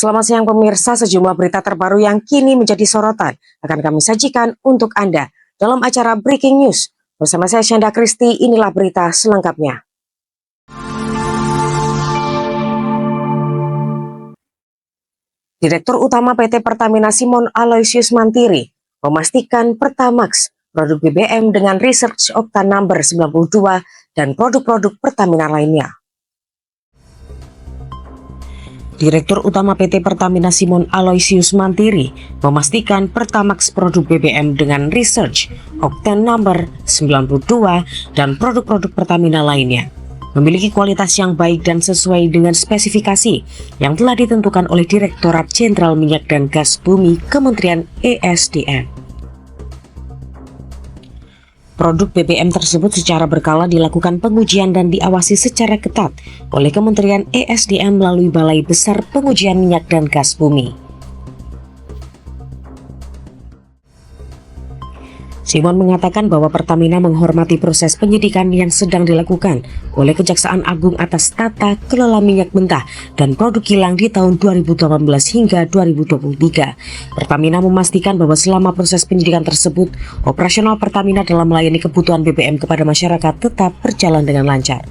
Selamat siang pemirsa, sejumlah berita terbaru yang kini menjadi sorotan akan kami sajikan untuk Anda dalam acara Breaking News. Bersama saya Syanda Kristi, inilah berita selengkapnya. Direktur Utama PT Pertamina Simon Aloysius Mantiri memastikan Pertamax, produk BBM dengan Research Octane Number 92 dan produk-produk Pertamina lainnya. Direktur Utama PT Pertamina Simon Aloysius Mantiri memastikan Pertamax produk BBM dengan Research Octane Number 92 dan produk-produk Pertamina lainnya memiliki kualitas yang baik dan sesuai dengan spesifikasi yang telah ditentukan oleh Direktorat Jenderal Minyak dan Gas Bumi Kementerian ESDM. Produk BBM tersebut secara berkala dilakukan pengujian dan diawasi secara ketat oleh Kementerian ESDM melalui Balai Besar Pengujian Minyak dan Gas Bumi. Simon mengatakan bahwa Pertamina menghormati proses penyidikan yang sedang dilakukan oleh Kejaksaan Agung atas tata kelola minyak mentah dan produk kilang di tahun 2018 hingga 2023. Pertamina memastikan bahwa selama proses penyidikan tersebut, operasional Pertamina dalam melayani kebutuhan BBM kepada masyarakat tetap berjalan dengan lancar.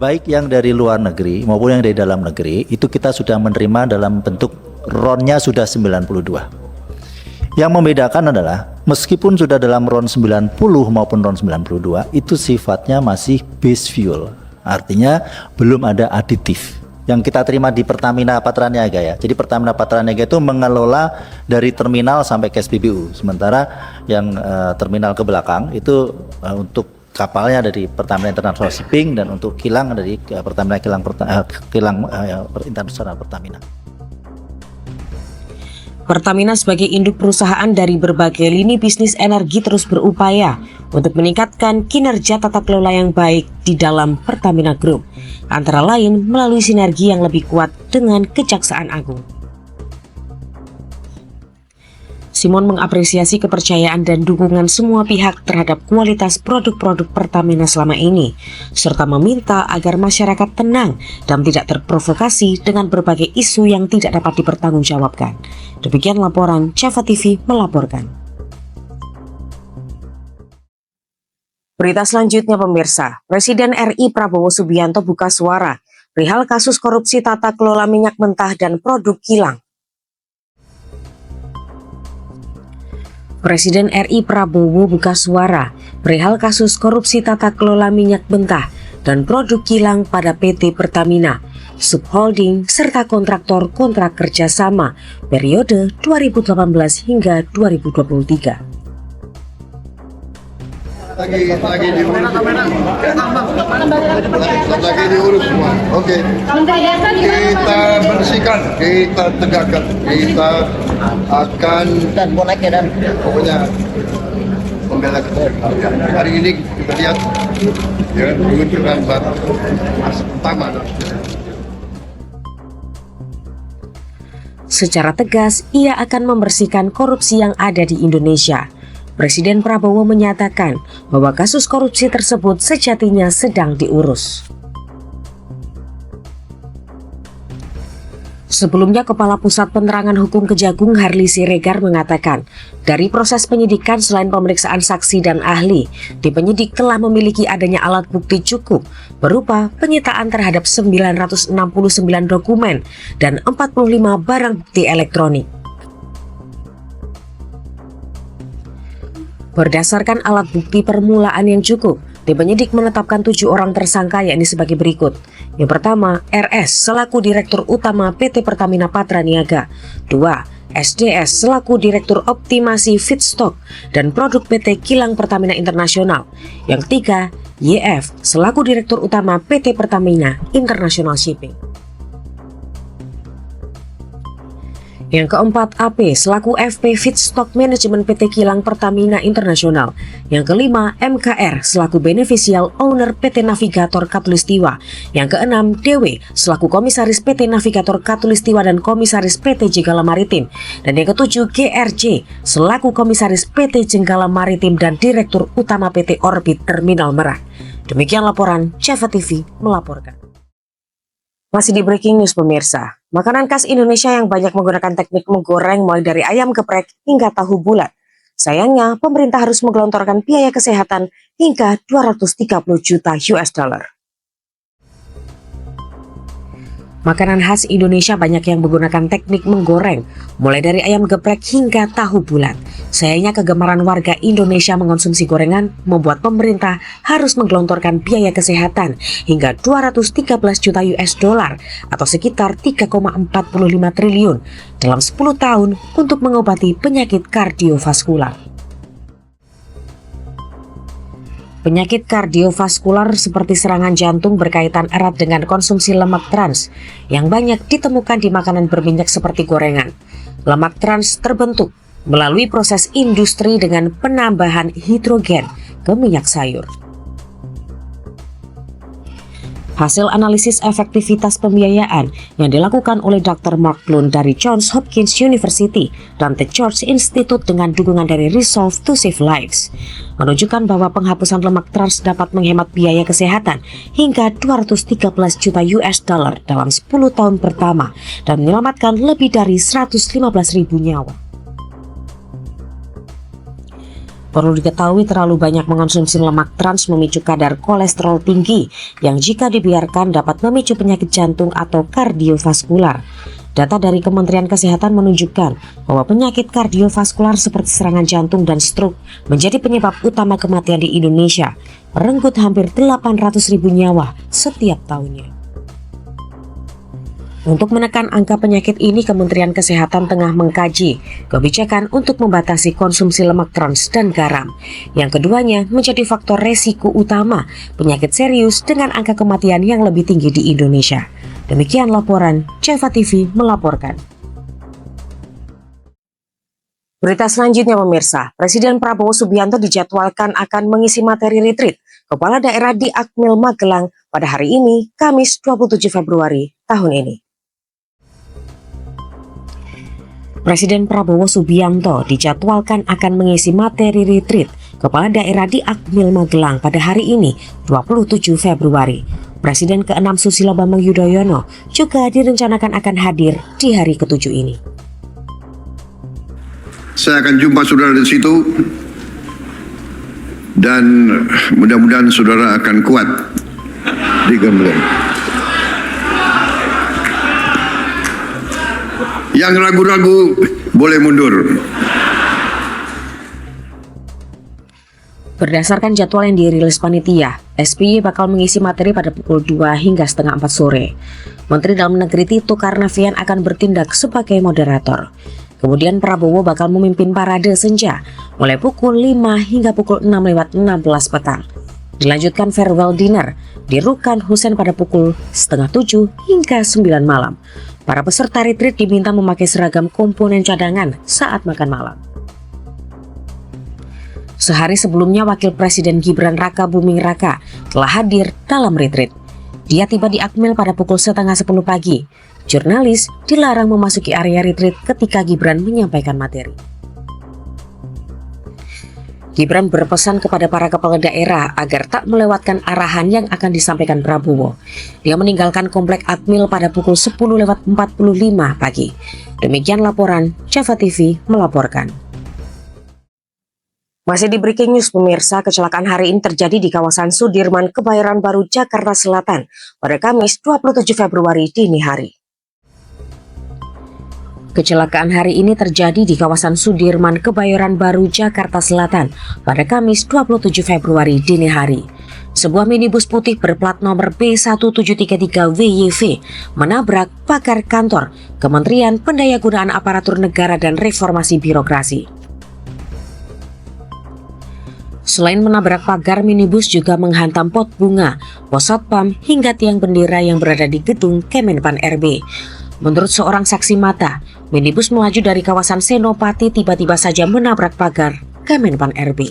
Baik yang dari luar negeri maupun yang dari dalam negeri, itu kita sudah menerima dalam bentuk RON-nya sudah 92. Yang membedakan adalah meskipun sudah dalam RON 90 maupun RON 92, itu sifatnya masih base fuel. Artinya belum ada aditif. Yang kita terima di Pertamina Patraniaga ya. Jadi Pertamina Patraniaga itu mengelola dari terminal sampai ke SPBU. Sementara yang terminal ke belakang itu untuk kapalnya dari Pertamina International Shipping dan untuk kilang dari Pertamina Kilang Internasional Pertamina. Pertamina sebagai induk perusahaan dari berbagai lini bisnis energi terus berupaya untuk meningkatkan kinerja tata kelola yang baik di dalam Pertamina Group, antara lain melalui sinergi yang lebih kuat dengan Kejaksaan Agung. Simon mengapresiasi kepercayaan dan dukungan semua pihak terhadap kualitas produk-produk Pertamina selama ini, serta meminta agar masyarakat tenang dan tidak terprovokasi dengan berbagai isu yang tidak dapat dipertanggungjawabkan. Demikian laporan Java TV melaporkan. Berita selanjutnya pemirsa, Presiden RI Prabowo Subianto buka suara perihal kasus korupsi tata kelola minyak mentah dan produk kilang. Presiden RI Prabowo buka suara perihal kasus korupsi tata kelola minyak mentah dan produk kilang pada PT Pertamina, subholding serta kontraktor kontrak kerjasama periode 2018 hingga 2023. Lagi diurus semua. Oke. Kita bersihkan, kita tegakkan, kita akan pokoknya membela kita. Hari ini kita lihat ya menunjukkan batas pertama. Secara tegas, ia akan membersihkan korupsi yang ada di Indonesia. Presiden Prabowo menyatakan bahwa kasus korupsi tersebut sejatinya sedang diurus. Sebelumnya, Kepala Pusat Penerangan Hukum Kejagung Harli Siregar mengatakan, dari proses penyidikan selain pemeriksaan saksi dan ahli, tim penyidik telah memiliki adanya alat bukti cukup berupa penyitaan terhadap 969 dokumen dan 45 barang bukti elektronik. Berdasarkan alat bukti permulaan yang cukup, tim penyidik menetapkan 7 orang tersangka yakni sebagai berikut. Yang pertama, RS selaku Direktur Utama PT Pertamina Patraniaga. 2. SDS selaku Direktur Optimasi Feedstock dan Produk PT Kilang Pertamina Internasional. Yang ketiga, YF selaku Direktur Utama PT Pertamina International Shipping. Yang keempat, AP selaku FP Feedstock Management PT Kilang Pertamina Internasional. Yang kelima, MKR selaku Beneficial Owner PT Navigator Katulistiwa. Yang keenam, DW selaku Komisaris PT Navigator Katulistiwa dan Komisaris PT Jenggala Maritim. Dan yang ketujuh, GRJ selaku Komisaris PT Jenggala Maritim dan Direktur Utama PT Orbit Terminal Merak. Demikian laporan Java TV melaporkan. Masih di breaking news pemirsa, makanan khas Indonesia yang banyak menggunakan teknik menggoreng mulai dari ayam geprek hingga tahu bulat. Sayangnya, pemerintah harus menggelontorkan biaya kesehatan hingga 230 juta US dollar. Makanan khas Indonesia banyak yang menggunakan teknik menggoreng, mulai dari ayam geprek hingga tahu bulat. Sayangnya kegemaran warga Indonesia mengonsumsi gorengan membuat pemerintah harus menggelontorkan biaya kesehatan hingga 213 juta US dollar atau sekitar 3,45 triliun dalam 10 tahun untuk mengobati penyakit kardiovaskular. Penyakit kardiovaskular seperti serangan jantung berkaitan erat dengan konsumsi lemak trans yang banyak ditemukan di makanan berminyak seperti gorengan. Lemak trans terbentuk melalui proses industri dengan penambahan hidrogen ke minyak sayur. Hasil analisis efektivitas pembiayaan yang dilakukan oleh Dr. Mark Lund dari Johns Hopkins University dan The George Institute dengan dukungan dari Resolve to Save Lives menunjukkan bahwa penghapusan lemak trans dapat menghemat biaya kesehatan hingga 213 juta US dollar dalam 10 tahun pertama dan menyelamatkan lebih dari 115.000 nyawa. Perlu diketahui terlalu banyak mengonsumsi lemak trans memicu kadar kolesterol tinggi yang jika dibiarkan dapat memicu penyakit jantung atau kardiovaskular. Data dari Kementerian Kesehatan menunjukkan bahwa penyakit kardiovaskular seperti serangan jantung dan stroke menjadi penyebab utama kematian di Indonesia, merenggut hampir 800.000 nyawa setiap tahunnya. Untuk menekan angka penyakit ini, Kementerian Kesehatan tengah mengkaji kebijakan untuk membatasi konsumsi lemak trans dan garam. Yang keduanya menjadi faktor resiko utama penyakit serius dengan angka kematian yang lebih tinggi di Indonesia. Demikian laporan Jeva TV melaporkan. Berita selanjutnya pemirsa, Presiden Prabowo Subianto dijadwalkan akan mengisi materi retreat Kepala Daerah di Akmil Magelang pada hari ini, Kamis 27 Februari tahun ini. Presiden Prabowo Subianto dijadwalkan akan mengisi materi retreat Kepala Daerah di Akmil Magelang pada hari ini, 27 Februari. Presiden ke-6 Susilo Bambang Yudhoyono juga direncanakan akan hadir di hari ke-7 ini. Saya akan jumpa saudara di situ dan mudah-mudahan saudara akan kuat di Gembleng. Yang ragu-ragu boleh mundur. Berdasarkan jadwal yang dirilis panitia, SBY bakal mengisi materi pada pukul 2 hingga setengah 4 sore. Menteri Dalam Negeri Tito Karnavian akan bertindak sebagai moderator. Kemudian Prabowo bakal memimpin parade senja mulai pukul 5 hingga pukul 6:16 petang. Dilanjutkan farewell dinner di Rukan Hussein pada pukul setengah 7 hingga 9 malam. Para peserta retreat diminta memakai seragam komponen cadangan saat makan malam. Sehari sebelumnya, Wakil Presiden Gibran Raka Buming Raka telah hadir dalam retreat. Dia tiba di Akmil pada pukul setengah 10 pagi. Jurnalis dilarang memasuki area retreat ketika Gibran menyampaikan materi. Gibran berpesan kepada para kepala daerah agar tak melewatkan arahan yang akan disampaikan Prabowo. Dia meninggalkan komplek Akmil pada pukul 10:45 pagi. Demikian laporan Jeva TV melaporkan. Masih di breaking news pemirsa, kecelakaan hari ini terjadi di kawasan Sudirman, Kebayoran Baru, Jakarta Selatan pada Kamis 27 Februari dini hari. Kecelakaan hari ini terjadi di kawasan Sudirman, Kebayoran Baru, Jakarta Selatan pada Kamis 27 Februari dini hari. Sebuah minibus putih berplat nomor B1733WYV menabrak pagar kantor Kementerian Pendayagunaan Aparatur Negara dan Reformasi Birokrasi. Selain menabrak pagar, minibus juga menghantam pot bunga, pos satpam hingga tiang bendera yang berada di gedung Kemenpan RB. Menurut seorang saksi mata, minibus melaju dari kawasan Senopati tiba-tiba saja menabrak pagar Kemenpan RB.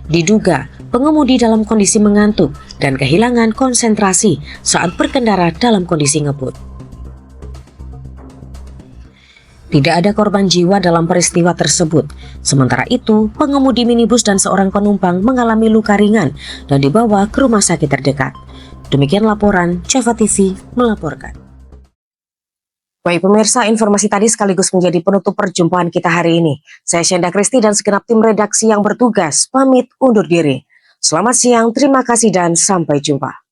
Diduga pengemudi dalam kondisi mengantuk dan kehilangan konsentrasi saat berkendara dalam kondisi ngebut. Tidak ada korban jiwa dalam peristiwa tersebut. Sementara itu, pengemudi minibus dan seorang penumpang mengalami luka ringan dan dibawa ke rumah sakit terdekat. Demikian laporan Java TV melaporkan. Baik pemirsa, informasi tadi sekaligus menjadi penutup perjumpaan kita hari ini. Saya Syenda Kristi dan segenap tim redaksi yang bertugas pamit undur diri. Selamat siang, terima kasih dan sampai jumpa.